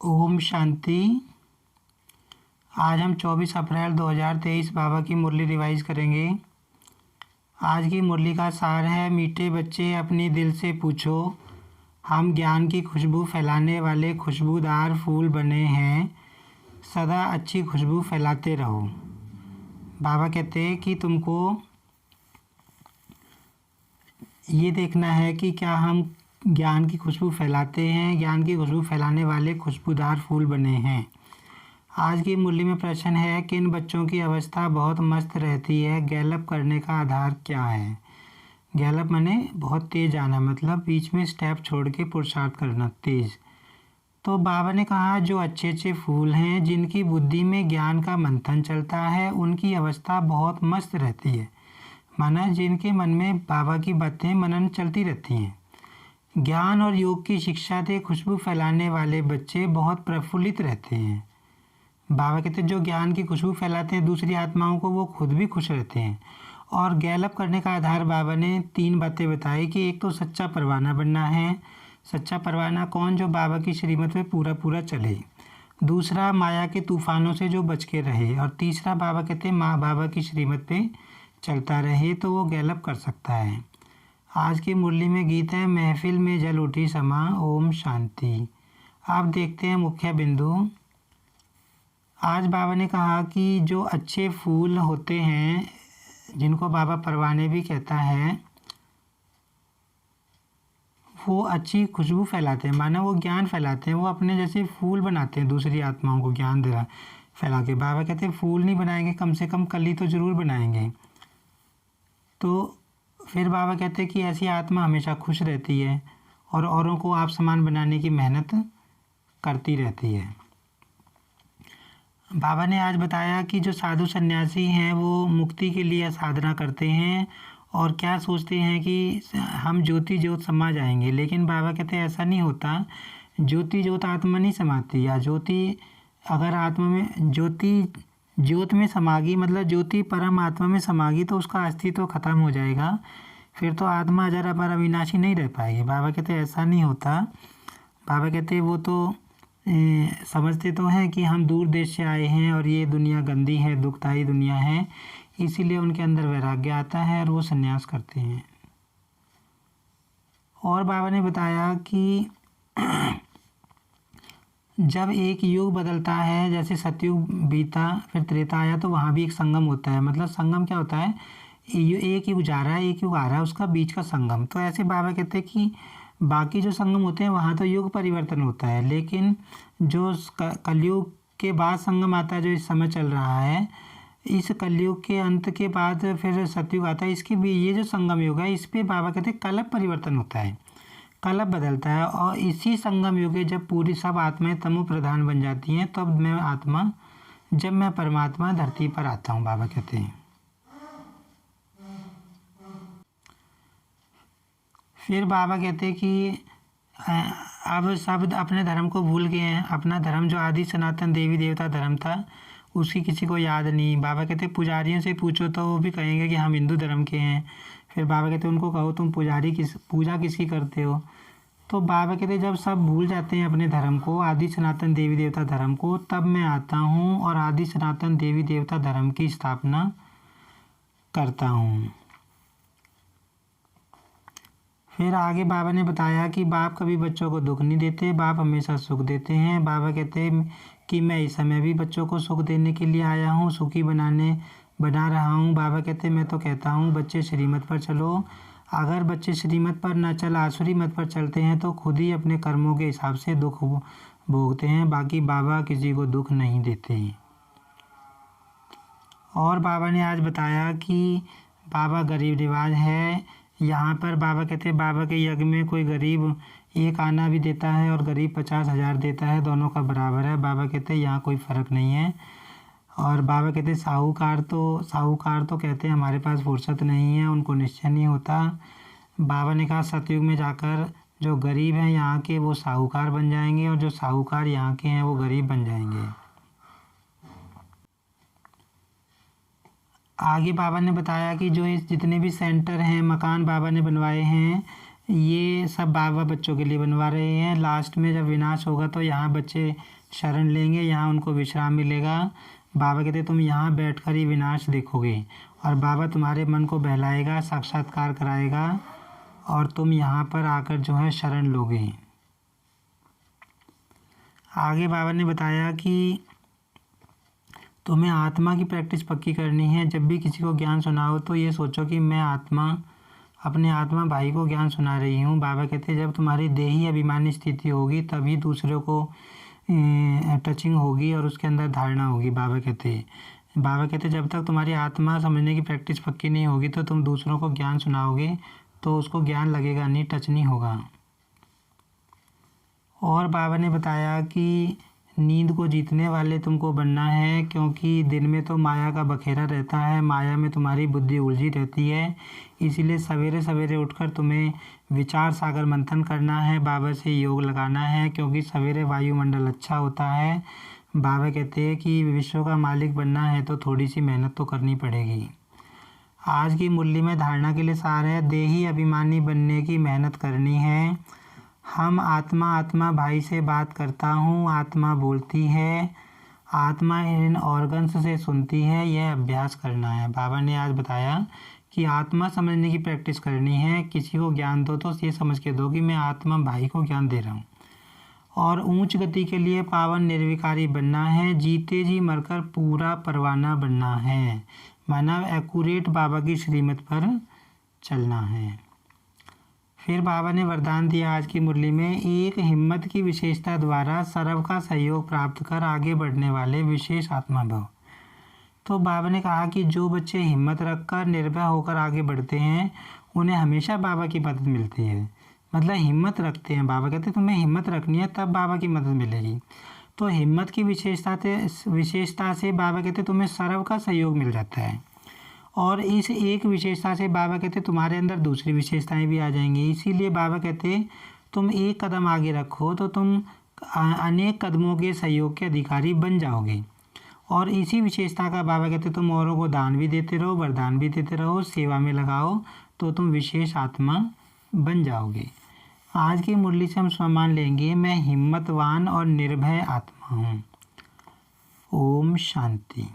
ओम शांति। आज हम 24 अप्रैल 2023 बाबा की मुरली रिवाइज करेंगे। आज की मुरली का सार है, मीठे बच्चे अपने दिल से पूछो, हम ज्ञान की खुशबू फैलाने वाले खुशबूदार फूल बने हैं, सदा अच्छी खुशबू फैलाते रहो। बाबा कहते हैं कि तुमको ये देखना है कि क्या हम ज्ञान की खुशबू फैलाते हैं, ज्ञान की खुशबू फैलाने वाले खुशबूदार फूल बने हैं। आज की मुरली में प्रश्न है, किन बच्चों की अवस्था बहुत मस्त रहती है, गैलप करने का आधार क्या है। गैलप माने बहुत तेज आना, मतलब बीच में स्टेप छोड़ के पुरुषार्थ करना तेज। तो बाबा ने कहा जो अच्छे अच्छे फूल हैं, जिनकी बुद्धि में ज्ञान का मंथन चलता है, उनकी अवस्था बहुत मस्त रहती है। माना जिनके मन में बाबा की बातें मनन चलती रहती हैं। ज्ञान और योग की शिक्षा से खुशबू फैलाने वाले बच्चे बहुत प्रफुल्लित रहते हैं। बाबा कहते हैं जो ज्ञान की खुशबू फैलाते हैं दूसरी आत्माओं को, वो खुद भी खुश रहते हैं। और गैलप करने का आधार बाबा ने 3 बातें बताई कि एक तो सच्चा परवाना बनना है। सच्चा परवाना कौन? जो बाबा की श्रीमत पे पूरा पूरा चले। दूसरा, माया के तूफानों से जो बच के रहे। और तीसरा, बाबा कहते हैं माँ बाबा की श्रीमत पे चलता रहे, तो वो गैलप कर सकता है। आज की मुरली में गीत है, महफिल में जल उठी समा, ओम शांति। आप देखते हैं मुख्य बिंदु। आज बाबा ने कहा कि जो अच्छे फूल होते हैं, जिनको बाबा परवाने भी कहता है, वो अच्छी खुशबू फैलाते हैं, माना वो ज्ञान फैलाते हैं, वो अपने जैसे फूल बनाते हैं, दूसरी आत्माओं को ज्ञान दे रहा फैला के। बाबा कहते हैं फूल नहीं बनाएंगे, कम से कम कली तो ज़रूर बनाएंगे। तो फिर बाबा कहते हैं कि ऐसी आत्मा हमेशा खुश रहती है और औरों को आप समान बनाने की मेहनत करती रहती है। बाबा ने आज बताया कि जो साधु सन्यासी हैं वो मुक्ति के लिए साधना करते हैं और क्या सोचते हैं कि हम ज्योति ज्योत समा जाएंगे, लेकिन बाबा कहते हैं ऐसा नहीं होता। ज्योति ज्योत आत्मा नहीं समाती, या ज्योति अगर आत्मा में ज्योति ज्योत में समागी, मतलब ज्योति परम आत्मा में समागी, तो उसका अस्तित्व खत्म हो जाएगा, फिर तो आत्मा अजर अमर अविनाशी नहीं रह पाएगी। बाबा कहते हैं ऐसा नहीं होता। बाबा कहते हैं वो तो समझते तो हैं कि हम दूर देश से आए हैं और ये दुनिया गंदी है, दुखदाई दुनिया है, इसीलिए उनके अंदर वैराग्य आता है और वो संन्यास करते हैं। और बाबा ने बताया कि जब एक युग बदलता है, जैसे सतयुग बीता फिर त्रेता आया, तो वहाँ भी एक संगम होता है। मतलब संगम क्या होता है? एक युग जा रहा है, एक युग आ रहा है, उसका बीच का संगम। तो ऐसे बाबा कहते हैं कि बाकी जो संगम होते हैं वहाँ तो युग परिवर्तन होता है, लेकिन जो कलयुग के बाद संगम आता है, जो इस समय चल रहा है, इस कलयुग के अंत के बाद फिर सतयुग आता है, इसके भी ये जो संगम युग है, इस पर बाबा कहते हैं कल्प परिवर्तन होता है, कल्प बदलता है। और इसी संगम युग में जब पूरी सब आत्माएं तमो प्रधान बन जाती हैं, तब जब मैं परमात्मा धरती पर आता हूँ, बाबा कहते हैं। फिर बाबा कहते हैं कि अब सब अपने धर्म को भूल गए हैं। अपना धर्म जो आदि सनातन देवी देवता धर्म था, उसकी किसी को याद नहीं। बाबा कहते हैं पुजारियों से पूछो तो वो भी कहेंगे कि हम हिंदू धर्म के हैं। फिर बाबा कहते हैं उनको कहो तुम पूजा किसकी करते हो। तो बाबा कहते हैं जब सब भूल जाते हैं अपने धर्म को, आदि सनातन देवी देवता धर्म को, तब मैं आता हूँ और आदि सनातन देवी देवता धर्म की स्थापना करता हूँ। फिर आगे बाबा ने बताया कि बाप कभी बच्चों को दुख नहीं देते, बाप हमेशा सुख देते हैं। बाबा कहते हैं कि मैं इस समय भी बच्चों को सुख देने के लिए आया हूँ, सुखी बना रहा हूँ। बाबा कहते हैं मैं तो कहता हूँ बच्चे श्रीमत पर चलो। अगर बच्चे श्रीमत पर न चल आसुरी मत पर चलते हैं तो खुद ही अपने कर्मों के हिसाब से दुख भोगते हैं, बाकी बाबा किसी को दुख नहीं देते। और बाबा ने आज बताया कि बाबा गरीब निवाज है। यहाँ पर बाबा कहते हैं बाबा के यज्ञ में कोई गरीब 1 आना भी देता है और गरीब 50,000 देता है, दोनों का बराबर है। बाबा कहते हैं यहाँ कोई फ़र्क नहीं है। और बाबा कहते हैं साहूकार तो कहते हैं हमारे पास फुर्सत नहीं है, उनको निश्चय नहीं होता। बाबा ने कहा सतयुग में जाकर जो गरीब हैं यहाँ के, वो साहूकार बन जाएंगे, और जो साहूकार यहाँ के हैं वो गरीब बन जाएंगे। आगे बाबा ने बताया कि जो इस जितने भी सेंटर हैं, मकान बाबा ने बनवाए हैं, ये सब बाबा बच्चों के लिए बनवा रहे हैं। लास्ट में जब विनाश होगा तो यहाँ बच्चे शरण लेंगे, यहाँ उनको विश्राम मिलेगा। बाबा कहते तुम यहाँ बैठकर ही विनाश देखोगे और बाबा तुम्हारे मन को बहलाएगा, साक्षात्कार कराएगा और तुम यहाँ पर आकर जो है शरण लोगे। आगे बाबा ने बताया कि तुम्हें आत्मा की प्रैक्टिस पक्की करनी है। जब भी किसी को ज्ञान सुनाओ तो ये सोचो कि मैं अपने आत्मा भाई को ज्ञान सुना रही हूँ। बाबा कहते जब तुम्हारी देही अभिमानी स्थिति होगी तभी दूसरों को टचिंग होगी और उसके अंदर धारणा होगी। बाबा कहते जब तक तुम्हारी आत्मा समझने की प्रैक्टिस पक्की नहीं होगी तो तुम दूसरों को ज्ञान सुनाओगे तो उसको ज्ञान लगेगा नहीं, टच नहीं होगा। और बाबा ने बताया कि नींद को जीतने वाले तुमको बनना है, क्योंकि दिन में तो माया का बखेरा रहता है, माया में तुम्हारी बुद्धि उलझी रहती है। इसीलिए सवेरे सवेरे उठकर तुम्हें विचार सागर मंथन करना है, बाबा से योग लगाना है, क्योंकि सवेरे वायुमंडल अच्छा होता है। बाबा कहते हैं कि विश्व का मालिक बनना है तो थोड़ी सी मेहनत तो करनी पड़ेगी। आज की मुरली में धारणा के लिए सार है, देही अभिमानी बनने की मेहनत करनी है। हम आत्मा भाई से बात करता हूँ, आत्मा बोलती है, आत्मा इन ऑर्गन्स से सुनती है, यह अभ्यास करना है। बाबा ने आज बताया कि आत्मा समझने की प्रैक्टिस करनी है। किसी को ज्ञान दो तो ये समझ के दो कि मैं आत्मा भाई को ज्ञान दे रहा हूँ। और ऊंच गति के लिए पावन निर्विकारी बनना है, जीते जी मरकर पूरा परवाना बनना है, माना एक्यूरेट बाबा की श्रीमत पर चलना है। फिर बाबा ने वरदान दिया आज की मुरली में, एक हिम्मत की विशेषता द्वारा सर्व का सहयोग प्राप्त कर आगे बढ़ने वाले विशेष आत्मा भव। तो बाबा ने कहा कि जो बच्चे हिम्मत रखकर निर्भय होकर आगे बढ़ते हैं उन्हें हमेशा बाबा की मदद मिलती है। मतलब हिम्मत रखते हैं, बाबा कहते हैं तुम्हें हिम्मत रखनी है तब बाबा की मदद मिलेगी। तो हिम्मत की विशेषता से बाबा कहते तुम्हें सर्व का सहयोग मिल जाता है। और इस एक विशेषता से बाबा कहते तुम्हारे अंदर दूसरी विशेषताएं भी आ जाएंगी। इसीलिए बाबा कहते तुम एक कदम आगे रखो तो तुम अनेक कदमों के सहयोग के अधिकारी बन जाओगे। और इसी विशेषता का बाबा कहते तुम औरों को दान भी देते रहो, वरदान भी देते रहो, सेवा में लगाओ तो तुम विशेष आत्मा बन जाओगे। आज की मुरली से हम सम्मान लेंगे, मैं हिम्मतवान और निर्भय आत्मा हूँ। ओम शांति।